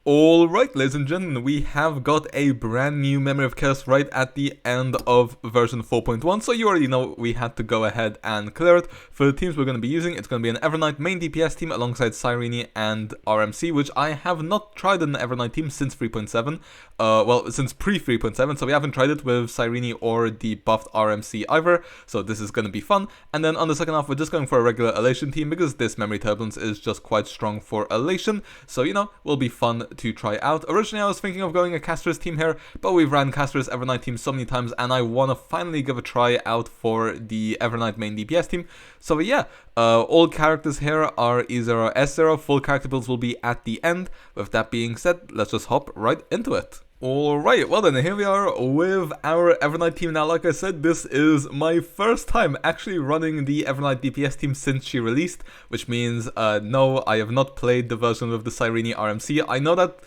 Alright, ladies and gentlemen, we have got a brand new Memory of Chaos right at the end of version 4.1, so you already know we had to go ahead and clear it. For the teams we're going to be using, it's going to be an EVERNIGHT main DPS team alongside Cyrene and RMC, which I have not tried an EVERNIGHT team since 3.7, well, since pre-3.7, so we haven't tried it with Cyrene or the buffed RMC either, so this is going to be fun. And then on the second half, we're just going for a regular elation team, because this Memory Turbulence is just quite strong for elation, so, you know, will be fun to try out. Originally I was thinking of going a Caster's team here, but we've ran Caster's EVERNIGHT team so many times and I want to finally give a try out for the EVERNIGHT main DPS team. So yeah, all characters here are E0S0, full character builds will be at the end. With that being said, let's just hop right into it. Alright, well then, here we are with our EVERNIGHT team. Now, like I said, this is my first time actually running the EVERNIGHT DPS team since she released, which means, no, I have not played the version with the Cyrene RMC. I know that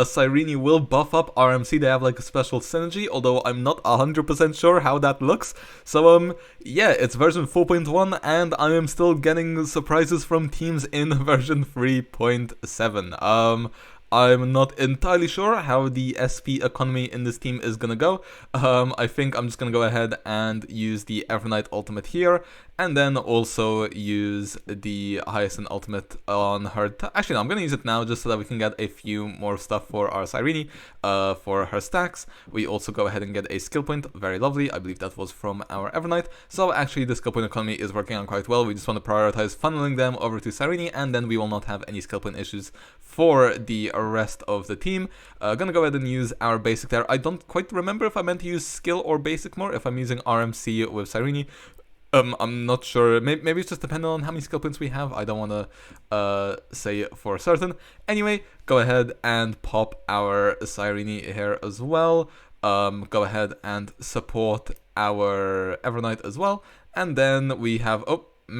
Cyrene will buff up RMC, they have like a special synergy, although I'm not 100% sure how that looks. So, yeah, it's version 4.1, and I am still getting surprises from teams in version 3.7. I'm not entirely sure how the SP economy in this team is gonna go. I think I'm just gonna go ahead and use the EVERNIGHT ultimate here, and then also use the Hyacine ultimate on her. Actually, no, I'm gonna use it now just so that we can get a few more stuff for our Cyrene, for her stacks. We also go ahead and get a skill point, very lovely. I believe that was from our EVERNIGHT. So actually, the skill point economy is working out quite well. We just want to prioritize funneling them over to Cyrene, and then we will not have any skill point issues for the rest of the team. Gonna go ahead and use our basic there. I don't quite remember if I meant to use skill or basic more, if I'm using RMC with Cyrene. I'm not sure. Maybe it's just depending on how many skill points we have. I don't want to say for certain. Anyway, go ahead and pop our Cyrene here as well. Go ahead and support our EVERNIGHT as well. And then we have... Oh, do I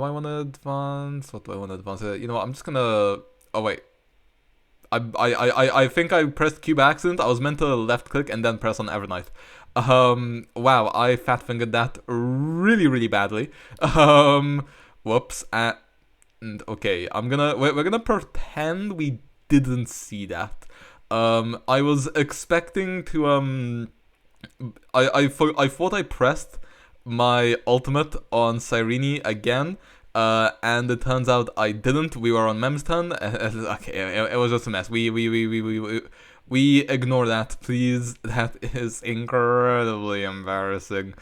want to advance? What do I want to advance? You know what, I'm just gonna... Oh, wait. I think I pressed Q by accident. I was meant to left click and then press on EVERNIGHT. Wow, I fat fingered that really, really badly. Whoops. And okay, we're gonna pretend we didn't see that. I was expecting to I thought I pressed my ultimate on Cyrene again, and it turns out I didn't. We were on Mem's turn. Okay, it was just a mess. We ignore that, please. That is incredibly embarrassing.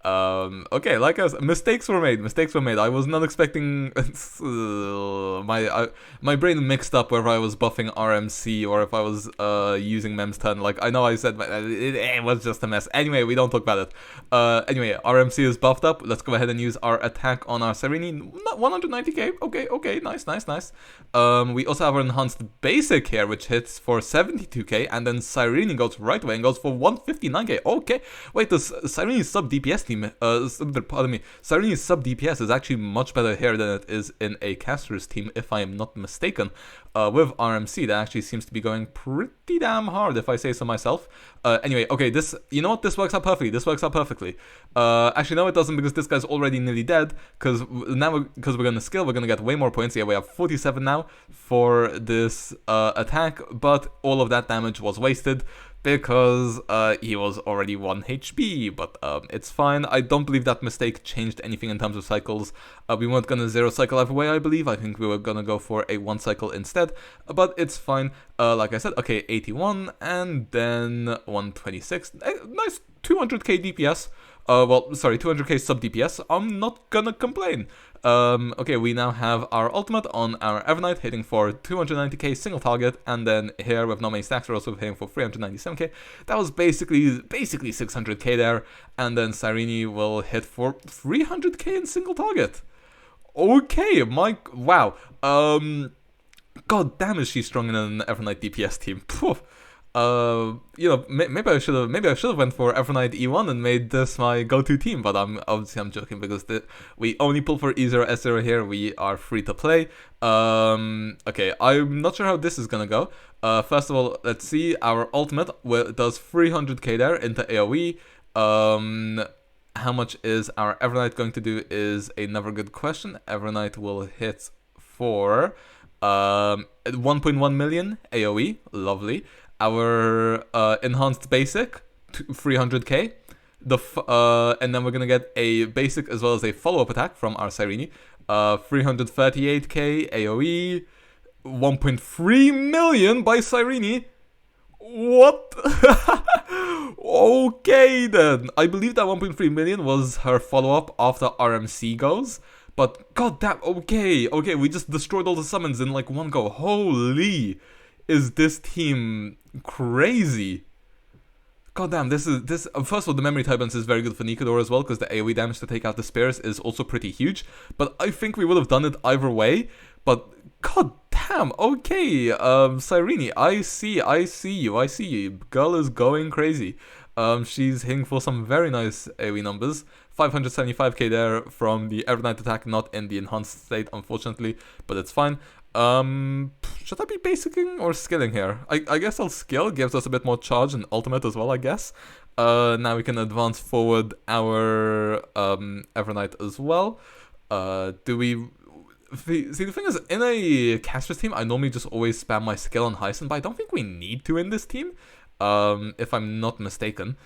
Okay, like I said, mistakes were made. I was not expecting my brain mixed up whether I was buffing RMC or if I was using Mem's turn. Like, I know I said it was just a mess. Anyway, we don't talk about it. Anyway, RMC is buffed up. Let's go ahead and use our attack on our Cyrene. 190k. Okay, nice. We also have our enhanced basic here, which hits for 72k, and then Cyrene goes right away and goes for 159k. Okay, wait, this Cyrene's sub DPS team, pardon me, Cyrene's sub DPS is actually much better here than it is in a caster's team, if I am not mistaken. With RMC, that actually seems to be going pretty damn hard, if I say so myself. Anyway, okay, you know what, this works out perfectly. Actually, no, it doesn't, because this guy's already nearly dead, because we're gonna skill, we're gonna get way more points. Yeah, we have 47 now for this attack, but all of that damage was wasted because he was already 1 HP, but it's fine. I don't believe that mistake changed anything in terms of cycles. We weren't gonna 0 cycle either way, I believe. I think we were gonna go for a 1 cycle instead, but it's fine. Like I said, okay, 81, and then 126. Nice 200k DPS. Well, sorry, 200k sub DPS. I'm not gonna complain. Okay, we now have our ultimate on our EVERNIGHT hitting for 290k single target, and then here with no main stacks we're also hitting for 397k. That was basically 600k there, and then Cyrene will hit for 300k in single target. Okay, wow. God damn, is she strong in an EVERNIGHT DPS team. Poof. You know, maybe I should have went for EVERNIGHT E1 and made this my go-to team, but I'm joking, because we only pull for E0S0 here. We are free to play. Okay, I'm not sure how this is gonna go. First of all, let's see. Our ultimate does 300k there into AoE. How much is our EVERNIGHT going to do is another good question. EVERNIGHT will hit for 1.1 million AoE, lovely. Our enhanced basic, 300k. And then we're gonna get a basic as well as a follow-up attack from our Cyrene. 338k AoE, 1.3 million by Cyrene. What? Okay then. I believe that 1.3 million was her follow-up after RMC goes. But goddamn, okay, we just destroyed all the summons in like one go. Holy, is this team crazy? Goddamn, this first of all, the memory type balance is very good for Nikador as well, because the AoE damage to take out the spears is also pretty huge. But I think we would have done it either way. But goddamn, okay, Cyrene, I see you. Girl is going crazy. She's hitting for some very nice AoE numbers. 575k there from the Evernight attack, not in the enhanced state, unfortunately, but it's fine. Should I be basicing or skilling here? I guess I'll skill, gives us a bit more charge and ultimate as well, I guess. Now we can advance forward our Evernight as well. Do we... See, the thing is, in a caster's team, I normally just always spam my skill on Hyacine, but I don't think we need to in this team, if I'm not mistaken.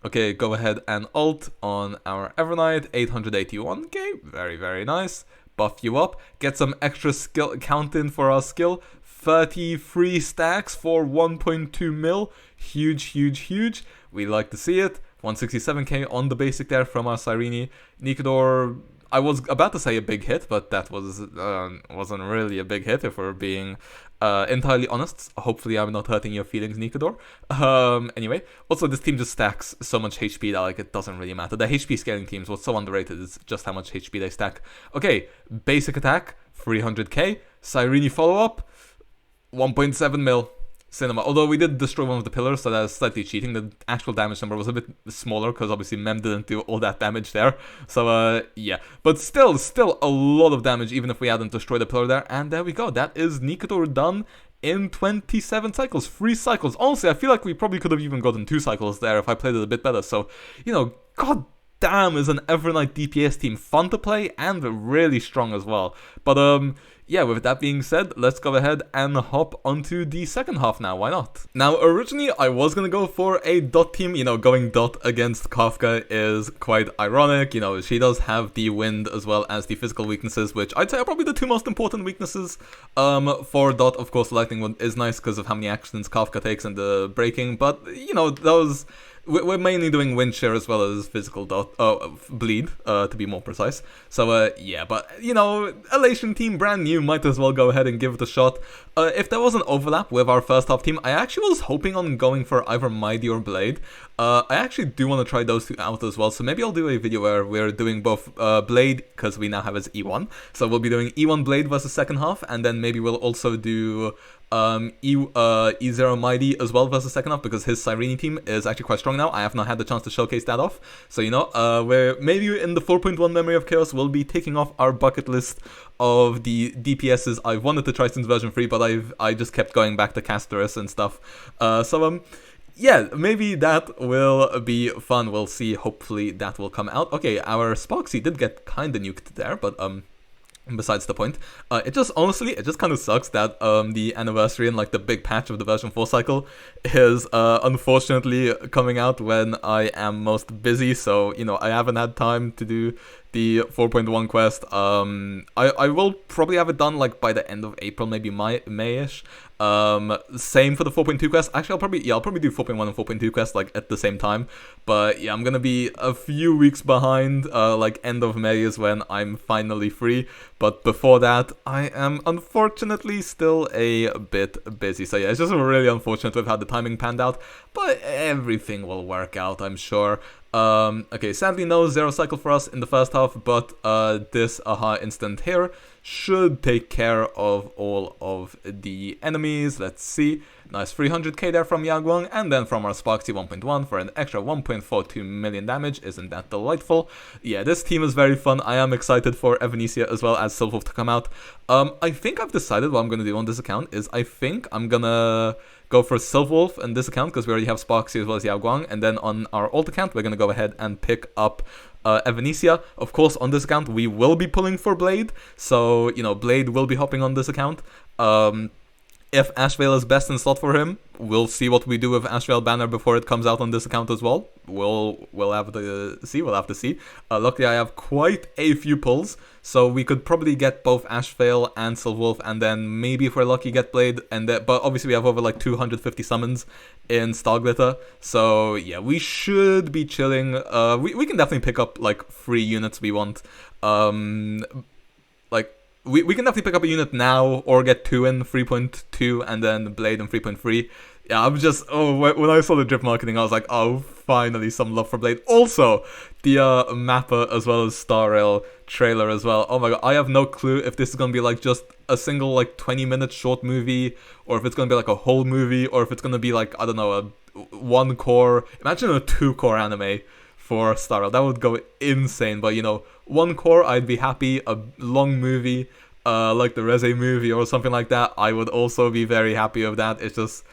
Okay, go ahead and ult on our Evernight, 881k, very, very nice. Buff you up, get some extra skill count in for our skill, 33 stacks for 1.2 mil, huge. We like to see it. 167k on the basic there from our Cyrene. Nikador, I was about to say a big hit, but that wasn't really a big hit if we're being entirely honest. Hopefully I'm not hurting your feelings, Nikador. Anyway, also this team just stacks so much HP that like it doesn't really matter. The HP scaling teams, what's so underrated is just how much HP they stack. Okay, basic attack, 300k. Cyrene follow-up, 1.7 mil. Cinema. Although we did destroy one of the pillars, so that's slightly cheating. The actual damage number was a bit smaller because obviously Mem didn't do all that damage there. So yeah, but still a lot of damage even if we hadn't destroyed the pillar there. And there we go. That is Nikador done in 27 cycles, 3 cycles. Honestly, I feel like we probably could have even gotten 2 cycles there if I played it a bit better. So you know, god damn, is an EVERNIGHT DPS team fun to play and really strong as well. But yeah, with that being said, let's go ahead and hop onto the second half now, why not? Now, originally, I was gonna go for a dot team, you know, going dot against Kafka is quite ironic, you know, she does have the wind as well as the physical weaknesses, which I'd say are probably the 2 most important weaknesses. For dot, of course, lightning wind is nice because of how many actions Kafka takes and the breaking, but, you know, those... We're mainly doing wind shear as well as physical bleed, to be more precise. So, yeah, but, you know, elation team, brand new, might as well go ahead and give it a shot. If there was an overlap with our first half team, I actually was hoping on going for either Mighty or Blade. I actually do want to try those 2 out as well, so maybe I'll do a video where we're doing both Blade, because we now have his E1. So we'll be doing E1 Blade versus second half, and then maybe we'll also do... E0 Mighty as well versus second half, because his Cyrene team is actually quite strong now. I have not had the chance to showcase that off. So, you know, we're maybe in the 4.1 Memory of Chaos, we'll be taking off our bucket list of the DPSs I've wanted to try since version 3, but I just kept going back to Casterus and stuff. Yeah, maybe that will be fun. We'll see. Hopefully that will come out. Okay, our SPARXIE did get kinda nuked there, but besides the point, it just kind of sucks that the anniversary and like the big patch of the version 4 cycle is unfortunately coming out when I am most busy, so you know I haven't had time to do the 4.1 quest. I will probably have it done like by the end of April, maybe May-ish. Same for the 4.2 quest. Actually, I'll probably do 4.1 and 4.2 quest like at the same time. But yeah, I'm gonna be a few weeks behind. Like end of May is when I'm finally free. But before that, I am unfortunately still a bit busy. So yeah, it's just really unfortunate with how the timing panned out. But everything will work out, I'm sure. Okay, sadly no 0 cycle for us in the first half, but this aha instant here should take care of all of the enemies. Let's see. Nice 300k there from Yaoguang, and then from our SPARXIE 1.1 for an extra 1.42 million damage. Isn't that delightful? Yeah, this team is very fun. I am excited for Evanesia as well as Silverwolf to come out. I think I've decided what I'm going to do on this account is I think I'm gonna go for Silverwolf in this account because we already have SPARXIE as well as Yaoguang, and then on our old account we're going to go ahead and pick up Evanesia. Of course, on this account, we will be pulling for Blade, so, you know, Blade will be hopping on this account. If Ashvale is best in slot for him, we'll see what we do with Ashvale banner before it comes out on this account as well. We'll have to see. We'll have to see. Luckily, I have quite a few pulls, so we could probably get both Ashvale and Silverwolf, and then maybe if we're lucky, get Blade. But obviously, we have over like 250 summons in Starglitter, so yeah, we should be chilling. We can definitely pick up like 3 units we want. We can definitely pick up a unit now, or get 2 in 3.2 and then Blade in 3.3. Yeah, I'm just, when I saw the drip marketing, I was like, oh, finally some love for Blade. Also, the mapper as well as Star Rail trailer as well. Oh my god, I have no clue if this is gonna be like just a single like 20-minute short movie, or if it's gonna be like a whole movie, or if it's gonna be like, I don't know, a 1-core, imagine a 2-core anime for Star Rail. That would go insane, but you know, 1 core, I'd be happy. A long movie, like the Reze movie or something like that, I would also be very happy with that. It's just,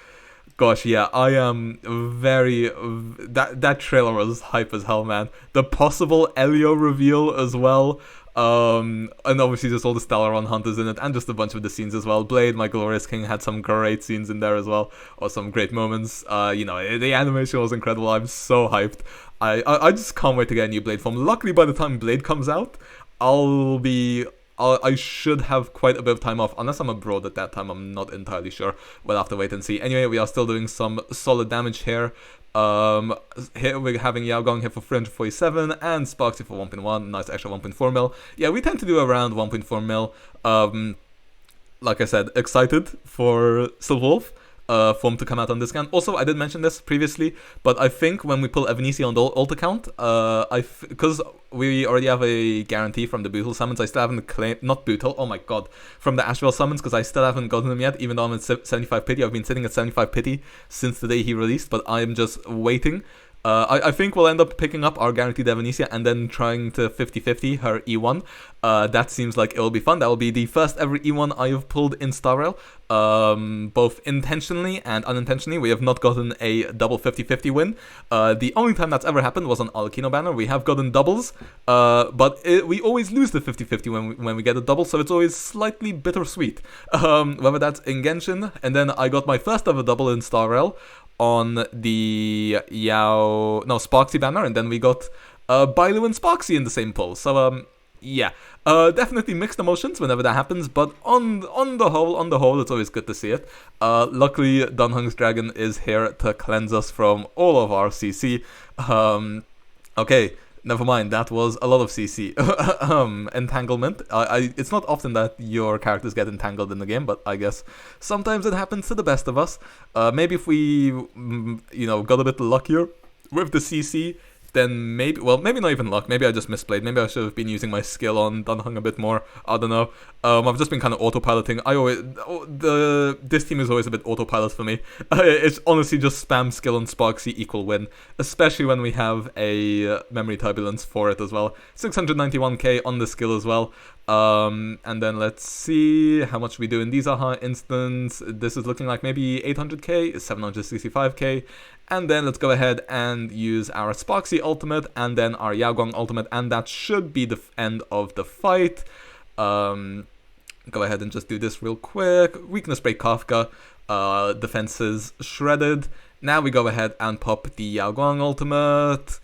gosh, yeah, I am very... That trailer was hype as hell, man. The possible Elio reveal as well. And obviously just all the Stellaron Hunters in it, and just a bunch of the scenes as well. Blade, my Glorious King, had some great scenes in there as well, or some great moments. You know, the animation was incredible. I'm so hyped. I just can't wait to get a new Blade form. Luckily, by the time Blade comes out, I should have quite a bit of time off, unless I'm abroad at that time. I'm not entirely sure. We'll have to wait and see. Anyway, we are still doing some solid damage here. Here we're having Yaogong here for 347 and SPARXIE for 1.1, nice extra 1.4 mil. Yeah, we tend to do around 1.4 mil. Like I said, excited for Silverwolf form to come out on this account. Also, I did mention this previously, but I think when we pull Evanesia on the alt account, because we already have a guarantee from the Bootle summons, I still haven't claimed, not Bootle, oh my god, from the Ashvale summons, because I still haven't gotten them yet, even though I'm at 75 pity. I've been sitting at 75 pity since the day he released, but I'm just waiting. I think we'll end up picking up our guaranteed Evanesia and then trying to 50-50 her E1. That seems like it'll be fun. That will be the first ever E1 I have pulled in Star Rail, both intentionally and unintentionally. We have not gotten a double 50-50 win. The only time that's ever happened was on Alakino banner. We have gotten doubles, but we always lose the 50-50 when we get a double, so it's always slightly bittersweet. Whether that's in Genshin, and then I got my first ever double in Star Rail on the SPARXIE banner, and then we got Bailu and SPARXIE in the same pull. So yeah, definitely mixed emotions whenever that happens, but on the whole, it's always good to see it. Luckily, Dunhung's Dragon is here to cleanse us from all of our CC. Okay, never mind, that was a lot of CC. Entanglement. It's not often that your characters get entangled in the game, but I guess sometimes it happens to the best of us. Maybe if we, got a bit luckier with the CC, then maybe not even luck, maybe I just misplayed, maybe I should have been using my skill on Dunhung a bit more, I don't know. I've just been kind of autopiloting. This team is always a bit autopilot for me. It's honestly just spam skill on SPARXIE equal win, especially when we have a memory turbulence for it as well. 691k on the skill as well. And then let's see how much we do in these AHA instance. This is looking like maybe 800k, 765k. And then let's go ahead and use our SPARXIE ultimate and then our Yaogong ultimate, and that should be the end of the fight. Go ahead and just do this real quick. Weakness break Kafka, defenses shredded. Now we go ahead and pop the Yaogong ultimate.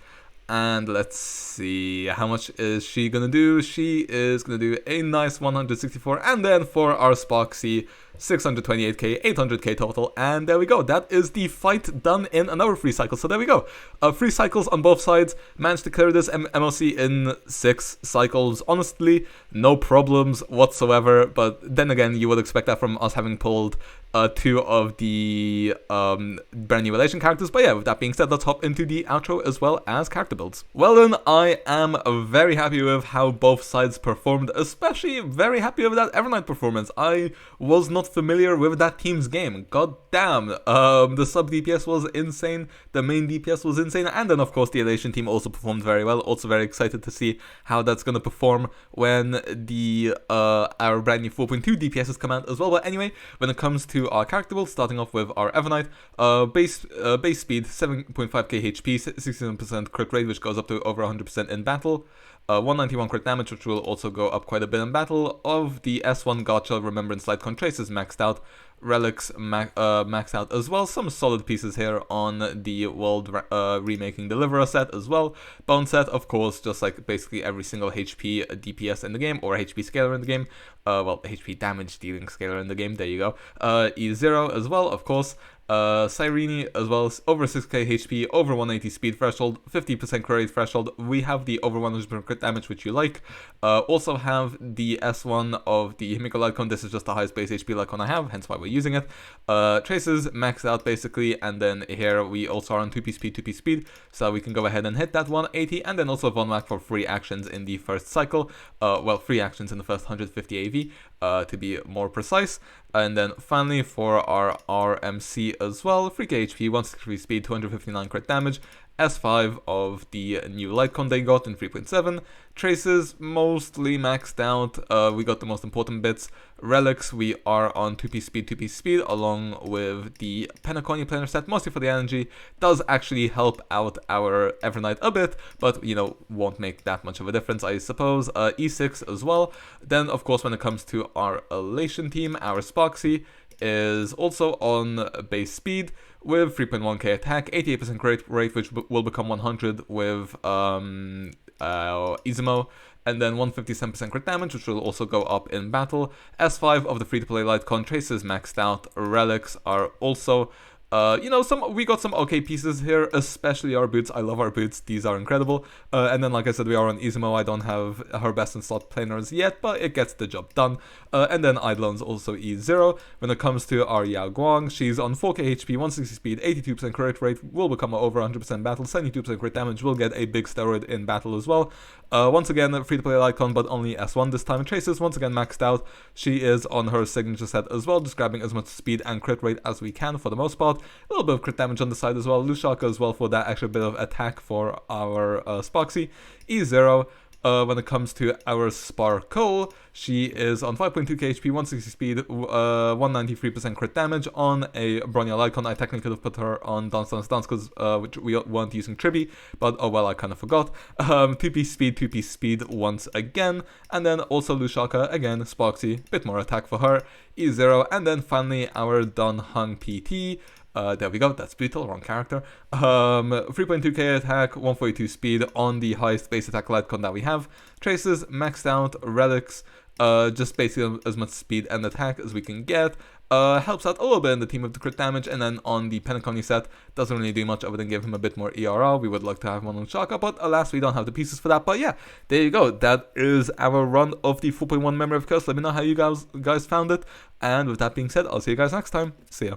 And let's see, how much is she gonna do? She is gonna do a nice 164, and then for our SPARXIE, 628k, 800k total, and there we go. That is the fight done in another 3 cycles. So there we go. 3 cycles on both sides. Managed to clear this MLC in 6 cycles. Honestly, no problems whatsoever. But then again, you would expect that from us having pulled 2 of the brand new elation characters. But yeah, with that being said, let's hop into the outro as well as character builds. Well then, I am very happy with how both sides performed, especially very happy with that EVERNIGHT performance. I was not not familiar with that team's game. God damn, the sub DPS was insane, the main DPS was insane, and then of course the elation team also performed very well. Also very excited to see how that's gonna perform when the our brand new 4.2 DPSs come out as well. But anyway, when it comes to our character build, starting off with our EVERNIGHT, base speed 7.5k HP, 67% crit rate, which goes up to over 100% in battle. 191 crit damage, which will also go up quite a bit in battle. Of the S1 Gotcha, Remembrance, Light Trace is maxed out. Relics maxed out as well. Some solid pieces here on the World Remaking Deliverer set as well. Bone set, of course, just like basically every single HP DPS in the game, or HP scaler in the game. Well, HP damage dealing scaler in the game, there you go. E0 as well, of course. Cyrene as well, over 6k HP, over 180 speed threshold, 50% crit rate threshold. We have the over 100% crit damage, which you like. Also have the S1 of the Himiko Lightcon. This is just the highest base HP Lightcon I have, hence why we're using it. Traces maxed out basically, and then here we also are on 2p speed, so we can go ahead and hit that 180, and then also Von Mac for free actions in the first cycle. Well, free actions in the first 150 AV, to be more precise. And then finally for our RMC as well, 3k HP, 163 speed, 259 crit damage, S5 of the new Lightcon they got in 3.7, traces mostly maxed out, we got the most important bits. Relics, we are on 2p speed, along with the Penacony planar set, mostly for the energy. Does actually help out our EVERNIGHT a bit, but, you know, won't make that much of a difference, I suppose. E6 as well. Then, of course, when it comes to our elation team, our SPARXIE is also on base speed with 3.1k attack, 88% crit rate, which will become 100 with EZMO, and then 157% crit damage, which will also go up in battle. S5 of the free-to-play Lightcon, traces maxed out. Relics are also you know, we got some okay pieces here, especially our boots. I love our boots, these are incredible. And then, like I said, we are on EZMO. I don't have her best in slot planers yet, but it gets the job done. And then Eidolon's also E0. When it comes to our Yaoguang, she's on 4k HP, 160 speed, 82% crit rate, will become over 100% battle, 72% crit damage, will get a big steroid in battle as well. Once again, free-to-play Icon, but only S1 this time. Traces, once again, maxed out. She is on her signature set as well, just grabbing as much speed and crit rate as we can for the most part. A little bit of crit damage on the side as well. Lushaka as well for that extra bit of attack for our SPARXIE. E0, when it comes to our SPARCO, she is on 5.2k HP, 160 speed, 193% crit damage on a Bronya Icon. I technically could have put her on Dance because which we weren't using Tribi, but oh well, I kind of forgot. 2p speed once again, and then also Lushaka again, SPARXIE, bit more attack for her. E0, and then finally our Don Hung PT. There we go, that's brutal, wrong character. 3.2k attack, 142 speed on the highest base attack Lightcon that we have. Traces, maxed out. Relics, just basically as much speed and attack as we can get. Helps out a little bit in the team with the crit damage, and then on the Penacony set, doesn't really do much other than give him a bit more ERL. We would like to have him on Shaka, but alas, we don't have the pieces for that. But yeah, there you go. That is our run of the 4.1 Memory of Curse. Let me know how you guys found it. And with that being said, I'll see you guys next time. See ya.